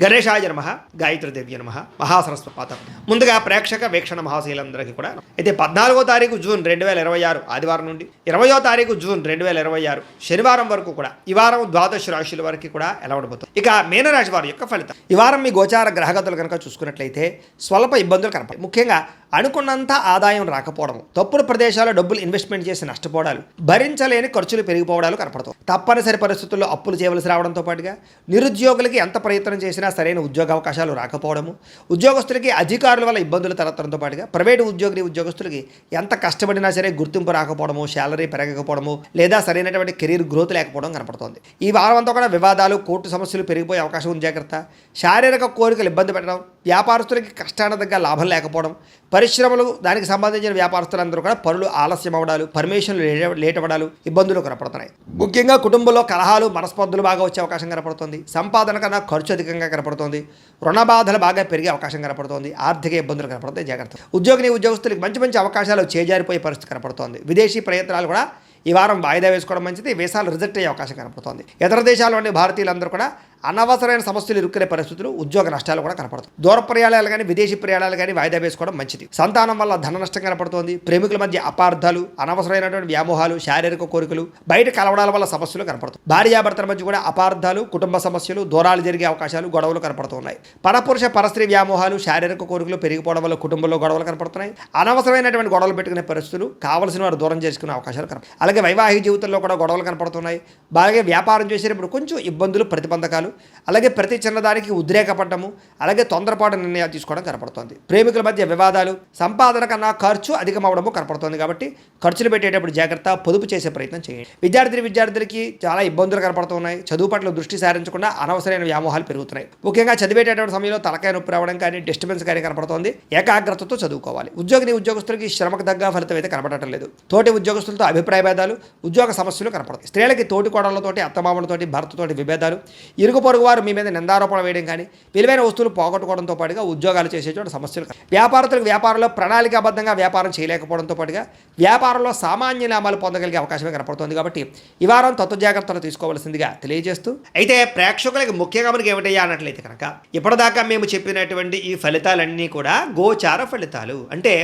గణేశాయ నమః, గాయత్రీదేవ్య నమః, మహాసరస్వపాతం. ముందుగా ప్రేక్షక వీక్షణ మహాశీలందరికీ కూడా అయితే 14వ తారీఖు జూన్ 2026 ఆదివారం నుండి 20వ తారీఖు జూన్ 2026 శనివారం వరకు కూడా ఈ వారం ద్వాదశ రాశుల వరకు కూడా ఎలా ఉండబోతుంది. ఇక మీనరాశి వారి యొక్క ఫలితం. ఈ వారం మీ గోచార గ్రహగతులు కనుక చూసుకున్నట్లయితే స్వల్ప ఇబ్బందులు కనపడతాయి. ముఖ్యంగా అనుకున్నంత ఆదాయం రాకపోవడం, తప్పుడు ప్రదేశాల్లో డబ్బులు ఇన్వెస్ట్మెంట్ చేసి నష్టపోవడాలు, భరించలేని ఖర్చులు పెరిగిపోవడాలు కనపడతాయి. తప్పనిసరి పరిస్థితుల్లో అప్పులు చేయవలసి రావడంతో పాటుగా నిరుద్యోగులకి ఎంత ప్రయత్నం చేసినా సరైన ఉద్యోగ అవకాశాలు రాకపోవడము, ఉద్యోగస్తులకి అధికారుల వల్ల ఇబ్బందులు తలెత్తడంతో పాటుగా ప్రైవేటు ఉద్యోగస్తులకి ఎంత కష్టపడినా సరే గుర్తింపు రాకపోవడము, శాలరీ పెరగకపోవడము, లేదా సరైనటువంటి కెరీర్ గ్రోత్ లేకపోవడం కనపడుతోంది. ఈ వారం అంతా కూడా వివాదాలు, కోర్టు సమస్యలు పెరిగిపోయే అవకాశం ఉంది. జాగ్రత్త. శారీరక కోరికలు ఇబ్బంది పెట్టడం, వ్యాపారస్తులకి కష్టాన దగ్గర లాభం లేకపోవడం, పరిశ్రమలు దానికి సంబంధించిన వ్యాపారస్తులందరూ కూడా పనులు ఆలస్యం అవ్వడాలు, పర్మిషన్లు లేట్ అవ్వడాలు, ఇబ్బందులు కనపడుతున్నాయి. ముఖ్యంగా కుటుంబంలో కలహాలు, మనస్పర్ధలు బాగా వచ్చే అవకాశం కనపడుతుంది. సంపాదన కన్నా ఖర్చు అధికంగా కనపడుతుంది. రుణ బాధలు బాగా పెరిగే అవకాశం కనపడుతుంది. ఆర్థిక ఇబ్బందులు కనపడతాయి. జాగ్రత్త. ఉద్యోగస్తులకి మంచి అవకాశాలు చేజారిపోయే పరిస్థితి కనపడుతోంది. విదేశీ ప్రయత్నాలు కూడా ఈ వారం వాయిదా వేసుకోవడం మంచిది. వీసాలు రిజెక్ట్ అయ్యే అవకాశం కనపడుతోంది. ఇతర దేశాల్లోని భారతీయులందరూ కూడా అనవసరమైన సమస్యలు ఇరుక్కునే పరిస్థితులు, ఉద్యోగ నష్టాలు కూడా కనపడుతుంది. దూర ప్రయాణాలు కానీ విదేశీ ప్రయాణాలు కానీ వాయిదా వేసుకోవడం మంచిది. సంతానం వల్ల ధన నష్టం కనపడుతోంది. ప్రేమికుల మధ్య అపార్థాలు, అనవసరమైనటువంటి వ్యామోహాలు, శారీరక కోరికలు, బయట కలవడాల వల్ల సమస్యలు కనపడుతుంది. భార్యాభర్తల మధ్య కూడా అపార్థాలు, కుటుంబ సమస్యలు, దూరాలు జరిగే అవకాశాలు, గొడవలు కనపడుతున్నాయి. పరపురుష పరస్త్రీ వ్యామోహాలు, శారీరక కోరికలు పెరిగిపోవడం వల్ల కుటుంబంలో గొడవలు కనపడుతున్నాయి. అనవసరమైనటువంటి గొడవలు పెట్టుకునే పరిస్థితులు, కావలసిన వారు దూరం చేసుకునే అవకాశాలు కనపడుతుంది. అలాగే వైవాహిక జీవితంలో కూడా గొడవలు కనపడుతున్నాయి. బాగా వ్యాపారం చేసేటప్పుడు కొంచెం ఇబ్బందులు, ప్రతిబంధకాలు, అలాగే ప్రతి చిన్నదానికి ఉద్రేకపడ్డము, అలాగే తొందరపాటు నిర్ణయాలు తీసుకోవడం కనపడుతుంది. ప్రేమికుల మధ్య వివాదాలు, సంపాదన కన్నా ఖర్చు అధికమవడము కనపడుతుంది. కాబట్టి ఖర్చులు పెట్టేటప్పుడు జాగ్రత్త, పొదుపు చేసే ప్రయత్నం చేయండి. విద్యార్థులకి చాలా ఇబ్బందులు కనపడుతున్నాయి. చదువు పట్ల దృష్టి సారించకుండా అనవసరమైన వ్యామోహాలు పెరుగుతున్నాయి. ముఖ్యంగా చదివేటటువంటి సమయంలో తలకాయ నొప్పి రావడం కానీ, డిస్టర్బెన్స్ కానీ కనపడుతుంది. ఏకాగ్రతతో చదువుకోవాలి. ఉద్యోగస్తులకి శ్రమకు తగ్గ ఫలితం అయితే కనపడటం లేదు. తోటి ఉద్యోగస్తులతో అభిప్రాయ భేదాలు, ఉద్యోగ సమస్యలు కనపడతాయి. స్త్రీలకి తోటి కోడళ్లతోటి, అత్తమామలతోటి, భర్తతోటి విభేదాలు, ఇరుగు పొరుగు వారు మీ మీద నిందారోపణ వేయడం కానీ, విలువైన వస్తువులు పోగొట్టుకోవడంతో పాటుగా ఉద్యోగాలు చేసేటువంటి సమస్యలు. వ్యాపారస్తులకు వ్యాపారంలో ప్రణాళికాబద్ధంగా వ్యాపారం చేయలేకపోవడంతో పాటుగా వ్యాపారంలో సామాన్య లాభాలు పొందగలిగే అవకాశమే కనపడుతుంది. కాబట్టి ఈ వారం తత్వ జాగ్రత్తలు తీసుకోవాల్సిందిగా తెలియజేస్తూ, అయితే ప్రేక్షకులకి ముఖ్యంగా మనకి ఏమిటయ్యా అన్నట్లయితే కనుక ఇప్పటిదాకా మేము చెప్పినటువంటి ఈ ఫలితాలన్నీ కూడా గోచార ఫలితాలు. అంటే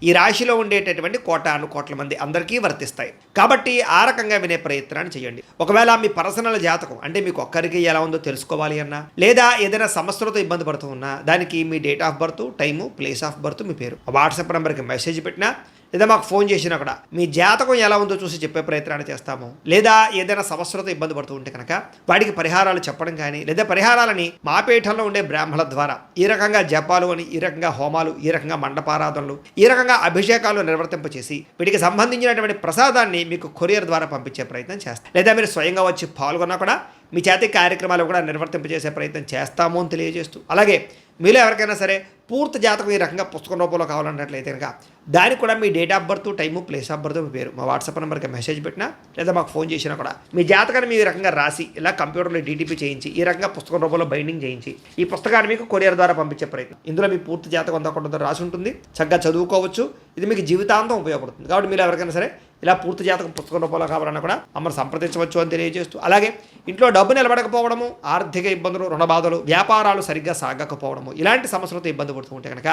ఈ రాశిలో ఉండేటటువంటి కోట్ల మంది అందరికీ వర్తిస్తాయి. కాబట్టి ఆ రకంగా వినే ప్రయత్నాన్ని చేయండి. ఒకవేళ మీ పర్సనల్ జాతకం అంటే మీకు ఒక్కరికి ఎలా ఉందో తెలుసుకోవాలి అన్నా, లేదా ఏదైనా సమస్యలతో ఇబ్బంది పడుతూ ఉన్నా, దానికి మీ date of birth, time, place of birth, మీ పేరు, వాట్సాప్ నెంబర్కి మెసేజ్ పెట్టినా, లేదా మాకు ఫోన్ చేసినా కూడా మీ జాతకం ఎలా ఉందో చూసి చెప్పే ప్రయత్నాన్ని చేస్తాము. లేదా ఏదైనా సమస్యలతో ఇబ్బంది పడుతూ ఉంటే కనుక వాటికి పరిహారాలు చెప్పడం కానీ, లేదా పరిహారాలని మా పీఠంలో ఉండే బ్రాహ్మణుల ద్వారా ఈ రకంగా జపాలు అని, ఈ రకంగా హోమాలు, ఈ రకంగా మండపారాధనలు, ఈ రకంగా అభిషేకాలు నిర్వర్తింపచేసి వీటికి సంబంధించినటువంటి ప్రసాదాన్ని మీకు కొరియర్ ద్వారా పంపించే ప్రయత్నం చేస్తాం. లేదా మీరు స్వయంగా వచ్చి పాల్గొన్నా కూడా మీ చేతి కార్యక్రమాలు కూడా నిర్వర్తింపజేసే ప్రయత్నం చేస్తాము అని తెలియజేస్తూ, అలాగే మీలో ఎవరికైనా సరే పూర్తి జాతకం ఈ రకంగా పుస్తకం రూపంలో కావాలన్నట్లయితే కనుక దానికి కూడా మీ date of birth, time, place of birth, మీ పేరు మా వాట్సాప్ నెంబర్కి మెసేజ్ పెట్టినా, లేదా మాకు ఫోన్ చేసినా కూడా మీ జాతకాన్ని మీ రకంగా రాసి ఇలా కంప్యూటర్లో డీటీపీ చేయించి ఈ రకంగా పుస్తకం రూపంలో బైండింగ్ చేయించి ఈ పుస్తకాన్ని మీకు కొరియర్ ద్వారా పంపించే ప్రయత్నం. ఇందులో మీ పూర్తి జాతకం అందకుండా రాసి ఉంటుంది. చక్కగా చదువుకోవచ్చు. ఇది మీకు జీవితాంతం ఉపయోగపడుతుంది. కాబట్టి మీరు ఎవరికైనా సరే ఇలా పూర్తి జాతకం పుస్తకం రూపంలో కావాలన్నా కూడా మమ్మల్ని సంప్రదించవచ్చు అని తెలియజేస్తూ, అలాగే ఇంట్లో డబ్బు నిలబడకపోవడము, ఆర్థిక ఇబ్బందులు, రుణ బాధలు, వ్యాపారాలు సరిగ్గా సాగకపోవడము, ఇలాంటి సమస్యలతో ఇబ్బంది పడుతూ ఉంటే కనుక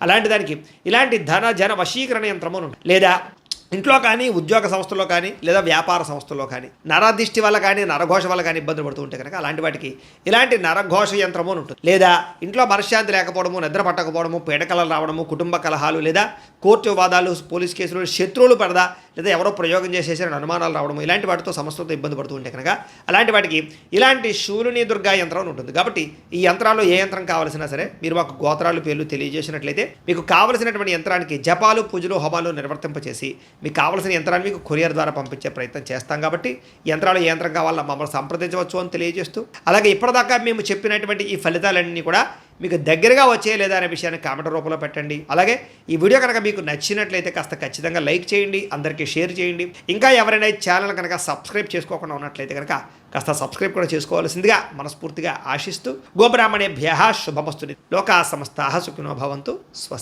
అలాంటి దానికి ఇలాంటి ధన జన వశీకరణ యంత్రము ఉంటుంది. లేదా ఇంట్లో కానీ, ఉద్యోగ సంస్థల్లో కానీ, లేదా వ్యాపార సంస్థల్లో కానీ నరదిష్టి వల్ల కానీ, నరఘోష వల్ల కానీ ఇబ్బందులు పడుతూ ఉంటే కనుక అలాంటి వాటికి ఇలాంటి నరఘోష యంత్రము ఉంటుంది. లేదా ఇంట్లో మనశ్శాంతి లేకపోవడము, నిద్ర పట్టకపోవడము, పీడకలలు రావడము, కుటుంబ కలహాలు, లేదా కోర్టు వివాదాలు, పోలీస్ కేసులు, శత్రువులు పడదా, లేదా ఎవరో ప్రయోగం చేసేసిన అనుమానాలు రావడము, ఇలాంటి వాటితో సమస్యలతో ఇబ్బంది పడుతూ ఉంటే కనుక అలాంటి వాటికి ఇలాంటి శూలిని దుర్గా యంత్రం ఉంటుంది. కాబట్టి ఈ యంత్రాల్లో ఏ యంత్రం కావాల్సినా సరే మీరు మాకు గోత్రాలు, పేర్లు తెలియజేసినట్లయితే మీకు కావలసినటువంటి యంత్రానికి జపాలు, పూజలు, హోమాలు నిర్వర్తింపచేసి మీకు కావాల్సిన యంత్రాన్ని మీకు కొరియర్ ద్వారా పంపించే ప్రయత్నం చేస్తాం. కాబట్టి యంత్రాలు ఏ యంత్రం కావాలన్నా మమ్మల్ని సంప్రదించవచ్చు అని తెలియజేస్తూ, అలాగే ఇప్పటిదాకా మేము చెప్పినటువంటి ఈ ఫలితాలన్నీ కూడా మీకు దగ్గరగా వచ్చే లేదా అనే విషయాన్ని కామెంట్ రూపంలో పెట్టండి. అలాగే ఈ వీడియో కనుక మీకు నచ్చినట్లయితే కాస్త ఖచ్చితంగా లైక్ చేయండి, అందరికీ షేర్ చేయండి. ఇంకా ఎవరైనా ఈ ఛానల్ కనుక సబ్స్క్రైబ్ చేసుకోకుండా ఉన్నట్లయితే కనుక కాస్త సబ్స్క్రైబ్ కూడా చేసుకోవాల్సిందిగా మనస్ఫూర్తిగా ఆశిస్తూ, గోబ్రాహ్మణేభ్యః శుభమస్తు. లోకా సమస్తాః సుఖినో భవంతు. స్వస్తి.